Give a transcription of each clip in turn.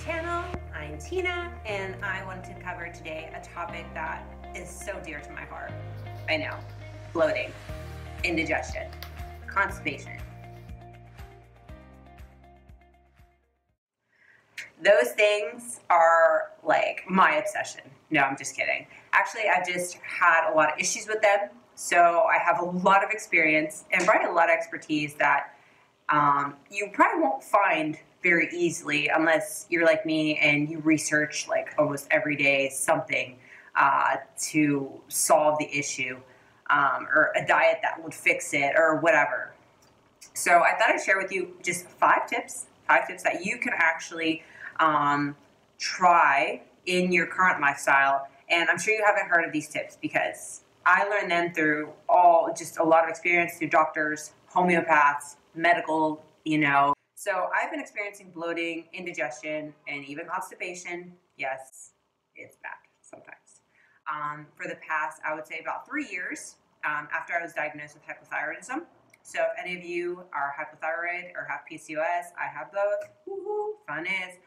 channel. I'm Tina, and I wanted to cover today a topic that is so dear to my heart. I know, bloating, indigestion, constipation. Those things are like my obsession. No, I'm just kidding. Actually, I've just had a lot of issues with them, so I have a lot of experience and probably a lot of expertise that you probably won't find very easily unless you're like me and you research like almost every day something to solve the issue, or a diet that would fix it or whatever. So I thought I'd share with you just five tips that you can actually try in your current lifestyle. And I'm sure you haven't heard of these tips because I learned them through just a lot of experience through doctors, homeopaths, medical, So I've been experiencing bloating, indigestion, and even constipation. Yes, it's bad sometimes. For the past, I would say about 3 years after I was diagnosed with hypothyroidism. So if any of you are hypothyroid or have PCOS, I have both, woohoo, fun is,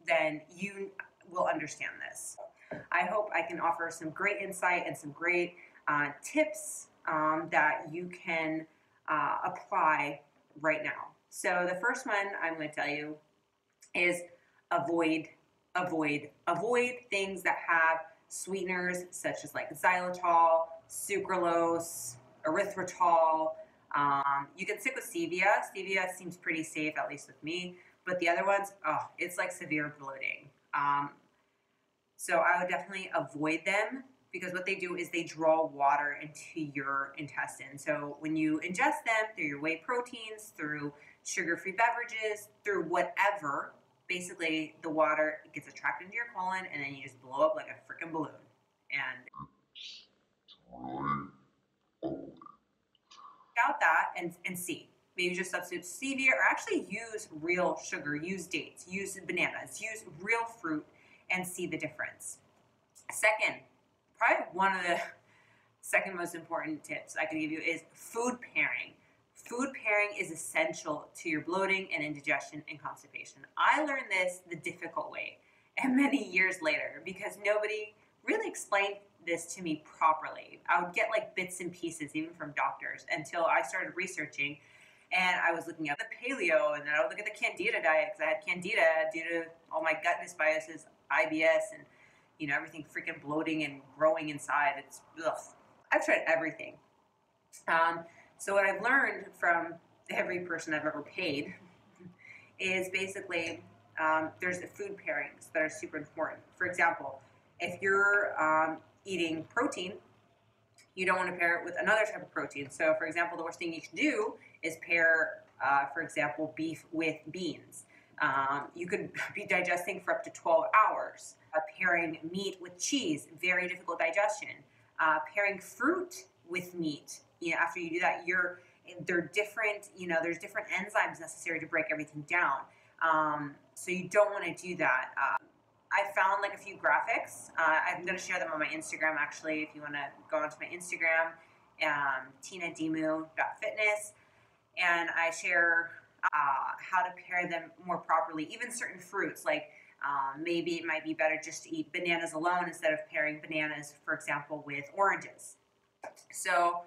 then you will understand this. I hope I can offer some great insight and some great tips that you can apply right now. So the first one I'm going to tell you is avoid things that have sweeteners such as like xylitol, sucralose, erythritol. You can stick with stevia. Stevia seems pretty safe, at least with me. But the other ones, it's like severe bloating. So I would definitely avoid them because what they do is they draw water into your intestine. So when you ingest them through your whey proteins, through sugar-free beverages, through whatever, basically the water gets attracted into your colon and then you just blow up like a freaking balloon. And out that and see. Maybe just substitute stevia or actually use real sugar, use dates, use bananas, use real fruit and see the difference. Second, probably one of the second most important tips I can give you is food pairing. Food pairing is essential to your bloating and indigestion and constipation. I learned this the difficult way and many years later because nobody really explained this to me properly. I would get like bits and pieces even from doctors until I started researching and I was looking at the paleo and then I would look at the candida diet because I had candida due to all my gut dysbiosis, IBS, and everything freaking bloating and growing inside. It's ugh. I've tried everything. So what I've learned from every person I've ever paid is basically there's the food pairings that are super important. For example, if you're eating protein, you don't want to pair it with another type of protein. So for example, the worst thing you can do is pair, for example, beef with beans. You could be digesting for up to 12 hours. Pairing meat with cheese, very difficult digestion. Pairing fruit with meat, after you do that, they're different, there's different enzymes necessary to break everything down. So you don't want to do that. I found like a few graphics. I'm going to share them on my Instagram, actually, if you want to go onto my Instagram, tinadimu.fitness, and I share how to pair them more properly. Even certain fruits, like maybe it might be better just to eat bananas alone instead of pairing bananas, for example, with oranges. So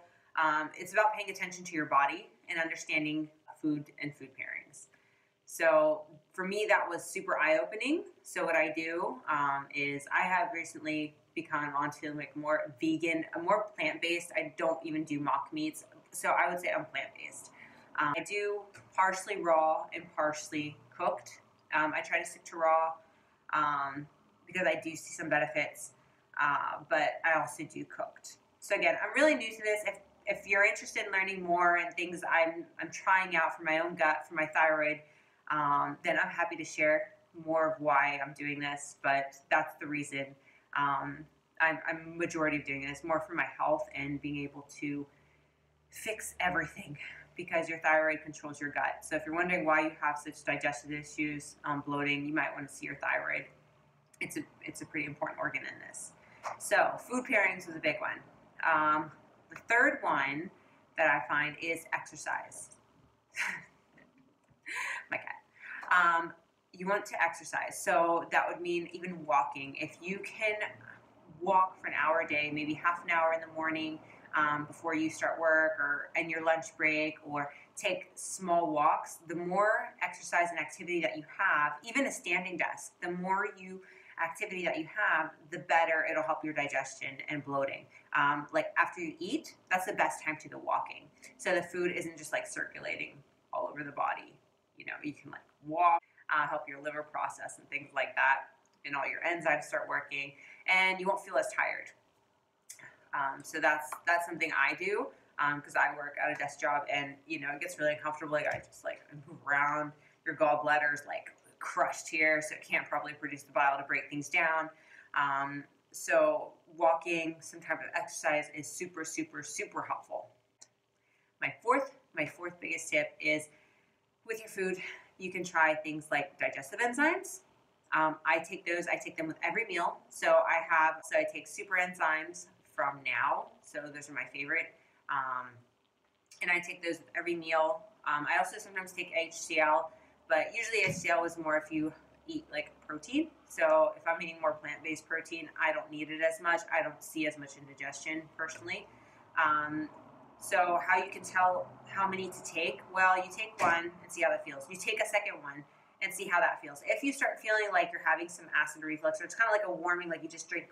it's about paying attention to your body and understanding food and food pairings. So for me, that was super eye-opening. So what I do is I have recently become onto like more vegan, more plant-based. I don't even do mock meats. So I would say I'm plant-based. I do partially raw and partially cooked. I try to stick to raw because I do see some benefits, but I also do cooked. So again, I'm really new to this. If you're interested in learning more and things I'm trying out for my own gut, for my thyroid, then I'm happy to share more of why I'm doing this, but that's the reason I'm majority of doing this, more for my health and being able to fix everything because your thyroid controls your gut. So if you're wondering why you have such digestive issues, bloating, you might want to see your thyroid. It's a pretty important organ in this. So food pairings was a big one. The third one that I find is exercise. My cat. you want to exercise. So that would mean even walking. If you can walk for an hour a day, maybe half an hour in the morning before you start work or in your lunch break, or take small walks, the more exercise and activity that you have, even a standing desk, the more activity that you have, the better it'll help your digestion and bloating. Like after you eat, that's the best time to go walking. So the food isn't just like circulating all over the body. You know, you can like walk, help your liver process and things like that, and all your enzymes start working, and you won't feel as tired. So that's something I do because I work at a desk job, and you know it gets really uncomfortable. Like I just like move around. Your gallbladder's like crushed here, so it can't properly produce the bile to break things down. So walking, some type of exercise is super, super, super helpful. My fourth biggest tip is with your food, you can try things like digestive enzymes. I take them with every meal. So I take super enzymes from Now. So those are my favorite. And I take those with every meal. I also sometimes take HCl, but usually HCl is more if you eat like protein. So if I'm eating more plant-based protein, I don't need it as much. I don't see as much indigestion personally. So how you can tell how many to take? Well, you take one and see how that feels. You take a second one and see how that feels. If you start feeling like you're having some acid reflux, or it's kind of like a warming, like you just drink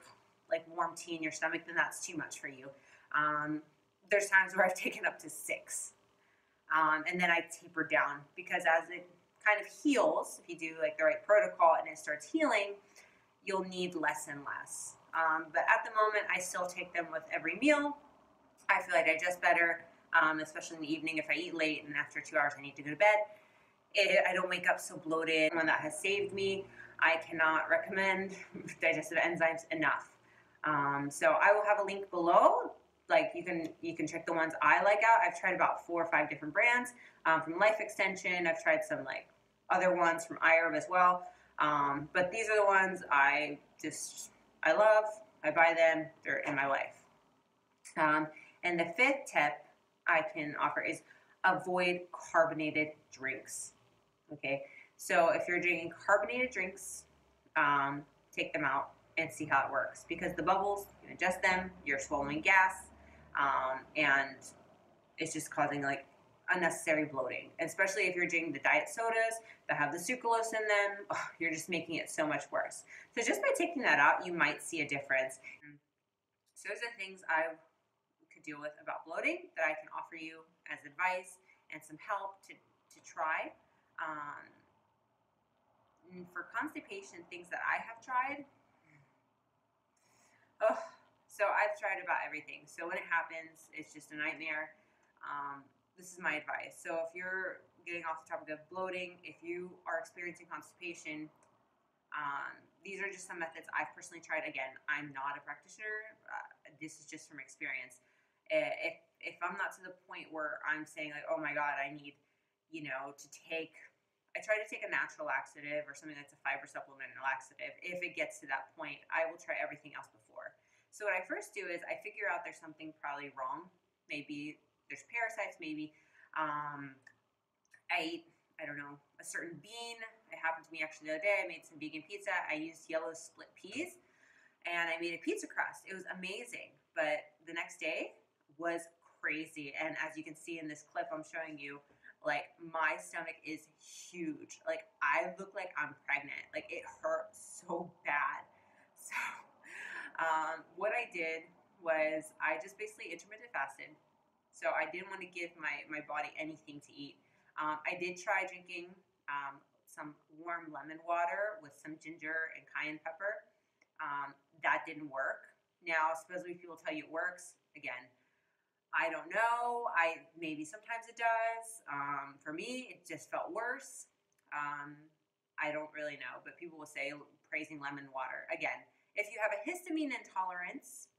like warm tea in your stomach, then that's too much for you. There's times where I've taken up to 6. And then I taper down, because as it kind of heals, if you do like the right protocol and it starts healing, you'll need less and less. But at the moment, I still take them with every meal. I feel like I digest better, especially in the evening if I eat late and after 2 hours I need to go to bed. I don't wake up so bloated. One that has saved me. I cannot recommend digestive enzymes enough. So I will have a link below. Like you can check the ones I like out. I've tried about 4 or 5 different brands from Life Extension. I've tried some like other ones from IRB as well. But these are the ones I love. I buy them. They're in my life. And the 5th tip I can offer is avoid carbonated drinks. Okay, so if you're drinking carbonated drinks, take them out and see how it works, because the bubbles, you can adjust them, you're swallowing gas, and it's just causing like unnecessary bloating, especially if you're drinking the diet sodas that have the sucralose in them. Oh, you're just making it so much worse. So just by taking that out, you might see a difference. So those are things I could deal with about bloating that I can offer you as advice and some help to try. For constipation, things that I have tried, so I've tried about everything. So when it happens, it's just a nightmare. This is my advice. So if you're getting off the topic of bloating, if you are experiencing constipation, these are just some methods I've personally tried. Again, I'm not a practitioner. This is just from experience. If I'm not to the point where I'm saying like, oh my God, I need, I try to take a natural laxative or something that's a fiber supplement laxative. If it gets to that point, I will try everything else before. So what I first do is I figure out there's something probably wrong. Maybe there's parasites, maybe I ate, I don't know, a certain bean. It happened to me actually the other day. I made some vegan pizza. I used yellow split peas and I made a pizza crust. It was amazing, but the next day was crazy. And as you can see in this clip I'm showing you, like my stomach is huge. Like I look like I'm pregnant. Like it hurt so bad. So what I did was I just basically intermittent fasted. So I didn't want to give my body anything to eat. I did try drinking some warm lemon water with some ginger and cayenne pepper. That didn't work. Now, supposedly people tell you it works. Again, I don't know. Maybe sometimes it does. For me, it just felt worse. I don't really know, but people will say praising lemon water. Again, if you have a histamine intolerance,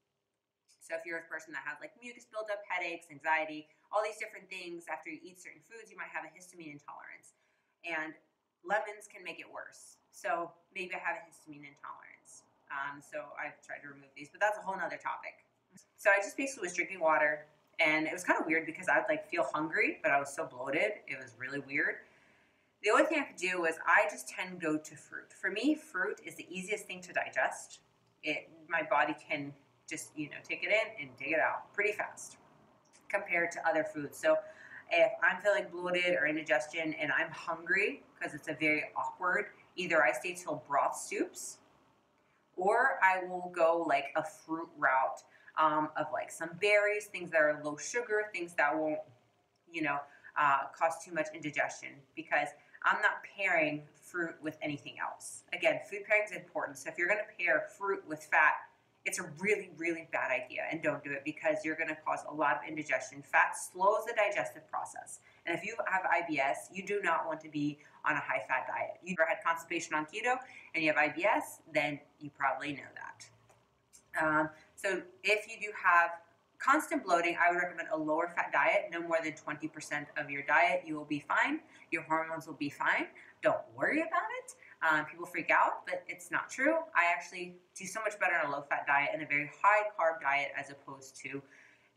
so if you're a person that has like mucus buildup, headaches, anxiety, all these different things after you eat certain foods, you might have a histamine intolerance. And lemons can make it worse. So maybe I have a histamine intolerance. So I've tried to remove these, but that's a whole nother topic. So I just basically was drinking water, and it was kind of weird because I would like feel hungry, but I was so bloated. It was really weird. The only thing I could do is I just tend to go to fruit. For me, fruit is the easiest thing to digest. My body can just, take it in and take it out pretty fast compared to other foods. So if I'm feeling bloated or indigestion and I'm hungry, because it's a very awkward, either I stay till broth soups or I will go like a fruit route of like some berries, things that are low sugar, things that won't, cause too much indigestion, because I'm not pairing fruit with anything else. Again, food pairing is important. So if you're going to pair fruit with fat, it's a really, really bad idea, and don't do it, because you're going to cause a lot of indigestion. Fat slows the digestive process. And if you have IBS, you do not want to be on a high-fat diet. You've ever had constipation on keto and you have IBS, then you probably know that. So if you do have constant bloating, I would recommend a lower fat diet, no more than 20% of your diet. You will be fine. Your hormones will be fine. Don't worry about it. People freak out, but it's not true. I actually do so much better on a low-fat diet and a very high-carb diet as opposed to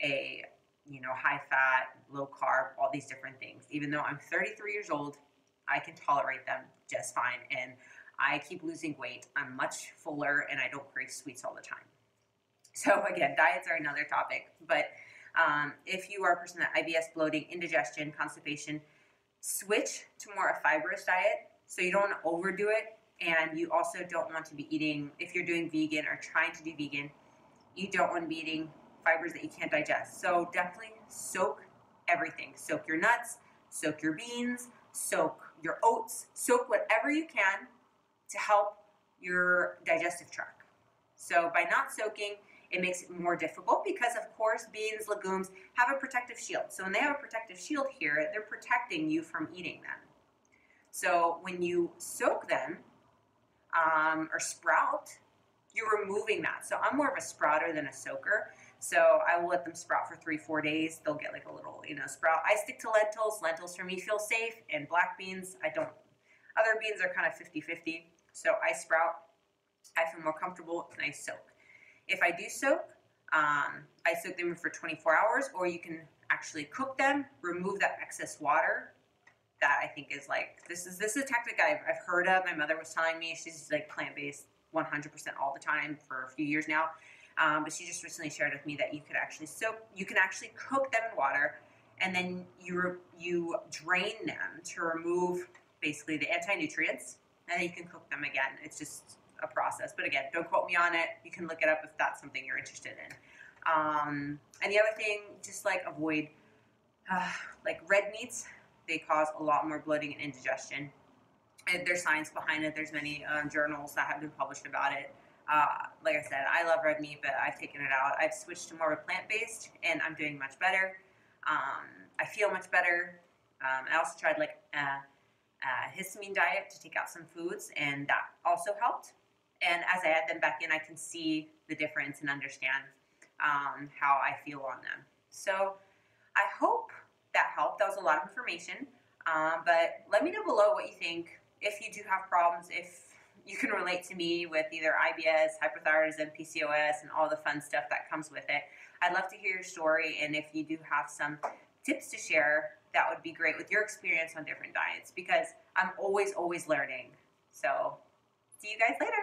a high-fat, low-carb, all these different things. Even though I'm 33 years old, I can tolerate them just fine, and I keep losing weight. I'm much fuller, and I don't crave sweets all the time. So again, diets are another topic, but if you are a person that IBS, bloating, indigestion, constipation, switch to more a fibrous diet. So you don't want to overdo it, and you also don't want to be eating, if you're doing vegan or trying to do vegan, you don't want to be eating fibers that you can't digest. So definitely soak everything. Soak your nuts, soak your beans, soak your oats, soak whatever you can to help your digestive tract. So by not soaking, it makes it more difficult, because of course beans, legumes have a protective shield. So when they have a protective shield here, they're protecting you from eating them. So when you soak them or sprout, you're removing that. So I'm more of a sprouter than a soaker. So I will let them sprout for 3-4 days. They'll get like a little, sprout. I stick to lentils. Lentils for me feel safe, and black beans, I don't. Other beans are kind of 50-50. So I sprout. I feel more comfortable, and I soak. If I do soak, I soak them for 24 hours, or you can actually cook them, remove that excess water. That I think is like, this is a tactic I've heard of. My mother was telling me, she's like plant-based 100% all the time for a few years now. But she just recently shared with me that you could actually cook them in water, and then you drain them to remove basically the anti-nutrients, and then you can cook them again. It's just a process. But again, don't quote me on it. You can look it up if that's something you're interested in. And the other thing, just like avoid like red meats. They cause a lot more bloating and indigestion. And there's science behind it. There's many journals that have been published about it. Like I said, I love red meat, but I've taken it out. I've switched to more of a plant-based, and I'm doing much better. I feel much better. I also tried like a histamine diet to take out some foods, and that also helped. And as I add them back in, I can see the difference and understand how I feel on them. So I hope that helped. That was a lot of information. But let me know below what you think. If you do have problems, if you can relate to me with either IBS, hypothyroidism, PCOS, and all the fun stuff that comes with it. I'd love to hear your story, and if you do have some tips to share, that would be great with your experience on different diets, because I'm always learning. So see you guys later.